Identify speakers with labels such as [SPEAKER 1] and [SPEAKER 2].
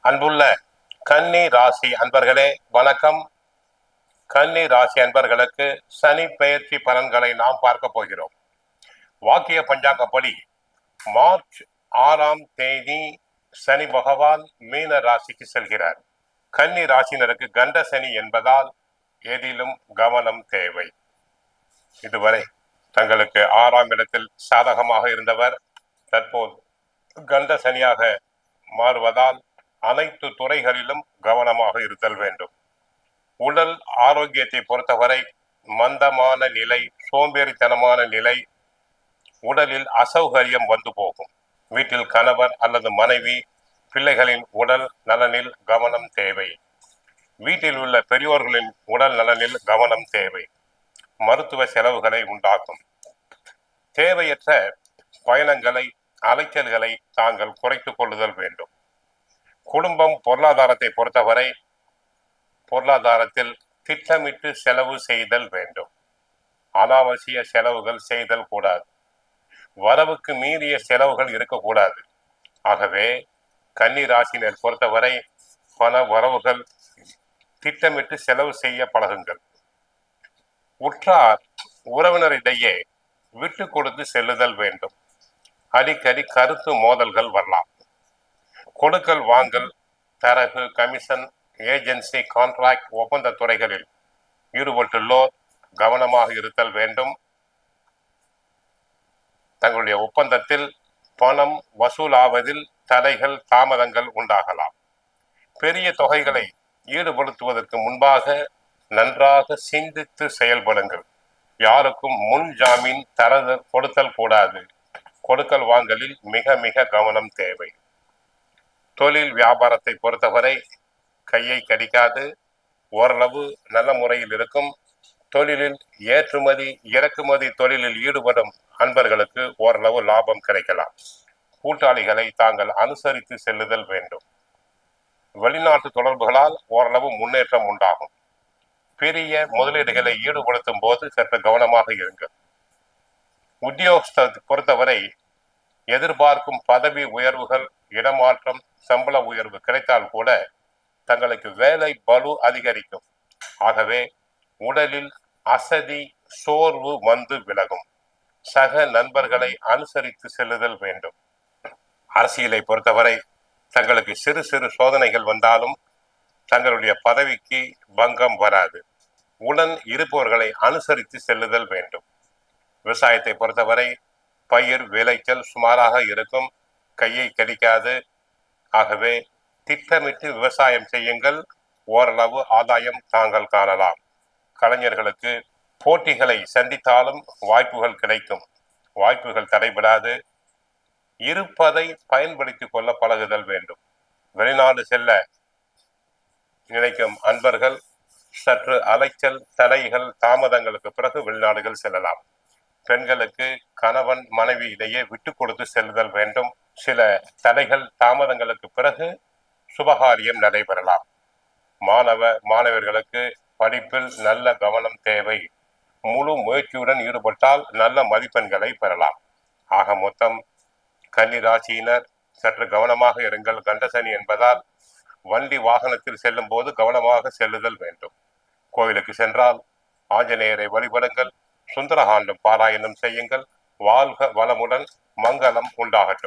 [SPEAKER 1] அன்புள்ள கன்னி ராசி அன்பர்களே வணக்கம். கன்னி ராசி அன்பர்களுக்கு சனி பெயர்ச்சி பலன்களை நாம் பார்க்க போகிறோம். வாக்கிய பஞ்சாங்கப்படி மார்ச் 6ஆம் தேதி சனி பகவான் மீன ராசிக்கு செல்கிறார். கன்னி ராசினருக்கு கண்ட சனி என்பதால் எதிலும் கவனம் தேவை. இதுவரை தங்களுக்கு 6ஆம் இடத்தில் சாதகமாக இருந்தவர் தற்போது கண்ட சனியாக மாறுவதால் அனைத்து துறைகளிலும் கவனமாக இருத்தல் வேண்டும். உடல் ஆரோக்கியத்தை பொறுத்தவரை மந்தமான நிலை, சோம்பேறித்தனமான நிலை, உடலில் அசௌகரியம் வந்து போகும். வீட்டில் கணவர் அல்லது மனைவி, பிள்ளைகளின் உடல் நலனில் கவனம் தேவை. வீட்டில் உள்ள பெரியோர்களின் உடல் நலனில் கவனம் தேவை. மருத்துவ செலவுகளை உண்டாக்கும். தேவையற்ற பயணங்களை, அலைச்சல்களை தாங்கள் குறைத்துக் கொள்ளுதல் வேண்டும். குடும்பம் பொருளாதாரத்தை பொறுத்தவரை பொருளாதாரத்தில் திட்டமிட்டு செலவு செய்தல் வேண்டும். அனாவசிய செலவுகள் செய்தல் கூடாது. வரவுக்கு மீறிய செலவுகள் இருக்கக்கூடாது. ஆகவே கன்னி ராசினர் பொறுத்தவரை பண வரவுகள் திட்டமிட்டு செலவு செய்ய பழகுங்கள். உற்றார் உறவினரிடையே விட்டு கொடுத்து செல்லுதல் வேண்டும். அடிக்கடி கருத்து மோதல்கள் வரலாம். கொடுக்கல் வாங்கல், தரகு, கமிஷன், ஏஜென்சி, கான்ட்ராக்ட், ஒப்பந்த துறைகளில் ஈடுபட்டுள்ளோர் கவனமாக இருத்தல் வேண்டும். தங்களுடைய ஒப்பந்தத்தில் பணம் வசூலாவதில் தடைகள், தாமதங்கள் உண்டாகலாம். பெரிய தொகைகளை ஈடுபடுத்துவதற்கு முன்பாக நன்றாக சிந்தித்து செயல்படுங்கள். யாருக்கும் முன் ஜாமீன் கொடுத்தல் கூடாது. கொடுக்கல் வாங்கலில் மிக மிக கவனம் தேவை. தொழில் வியாபாரத்தை பொறுத்தவரை கையை கடிக்காது. ஓரளவு நல்ல முறையில் இருக்கும். தொழிலில் ஏற்றுமதி இறக்குமதி தொழிலில் ஈடுபடும் அன்பர்களுக்கு ஓரளவு லாபம் கிடைக்கலாம். கூட்டாளிகளை தாங்கள் அனுசரித்து செல்லுதல் வேண்டும். வெளிநாட்டு தொடர்புகளால் ஓரளவு முன்னேற்றம் உண்டாகும். பெரிய முதலீடுகளை ஈடுபடுத்தும் போது சற்று கவனமாக இருங்கள். உத்தியோகத்தை பொறுத்தவரை எதிர்பார்க்கும் பதவி உயர்வுகள், இடமாற்றம், சம்பள உயர்வு கிடைத்தால் கூட தங்களுக்கு வேலை பளு அதிகரிக்கும். ஆகவே உடலில் அசதி, சோர்வு வந்து விலகும். சக நண்பர்களை அனுசரித்து செல்லுதல் வேண்டும். அரசியலை பொறுத்தவரை தங்களுக்கு சிறு சிறு சோதனைகள் வந்தாலும் தங்களுடைய பதவிக்கு பங்கம் வராது. உடன் இருப்பவர்களை அனுசரித்து செல்லுதல் வேண்டும். விவசாயத்தை பொறுத்தவரை பயிர் விளைச்சல் சுமாராக இருக்கும். கையை கடிக்காது. ஆகவே திட்டமிட்டு விவசாயம் செய்யுங்கள். ஓரளவு ஆதாயம் தாங்கள் காணலாம். கலைஞர்களுக்கு போட்டிகளை சந்தித்தாலும் வாய்ப்புகள் கிடைக்கும். வாய்ப்புகள் தடைபடாது. இருப்பதை பயன்படுத்திக் கொள்ள பழகுதல் வேண்டும். வெளிநாடு செல்ல நினைக்கும் அன்பர்கள் சற்று அலைச்சல், தடைகள், தாமதங்களுக்கு பிறகு வெளிநாடுகள் செல்லலாம். பெண்களுக்கு கணவன் மனைவி இடையே விட்டு கொடுத்து செல்லுதல் வேண்டும். சில தடைகள், தாமதங்களுக்கு பிறகு சுபகாரியம் நடைபெறலாம். மாணவர்களுக்கு படிப்பில் நல்ல கவனம் தேவை. முழு முயற்சியுடன் ஈடுபட்டால் நல்ல மதிப்பெண்களை பெறலாம். ஆக மொத்தம் கன்னி ராசியினர் சற்று கவனமாக இருங்கள். கண்டசனி என்பதால் வண்டி வாகனத்தில் செல்லும் போது கவனமாக செல்லுதல் வேண்டும். கோயிலுக்கு சென்றால் ஆஞ்சநேயரை வழிபடுங்கள். சுந்தரகாண்டம் பாராயணம் செய்யுங்கள். வாழ்க வளமுடன், மங்களம் உண்டாகட்டும்.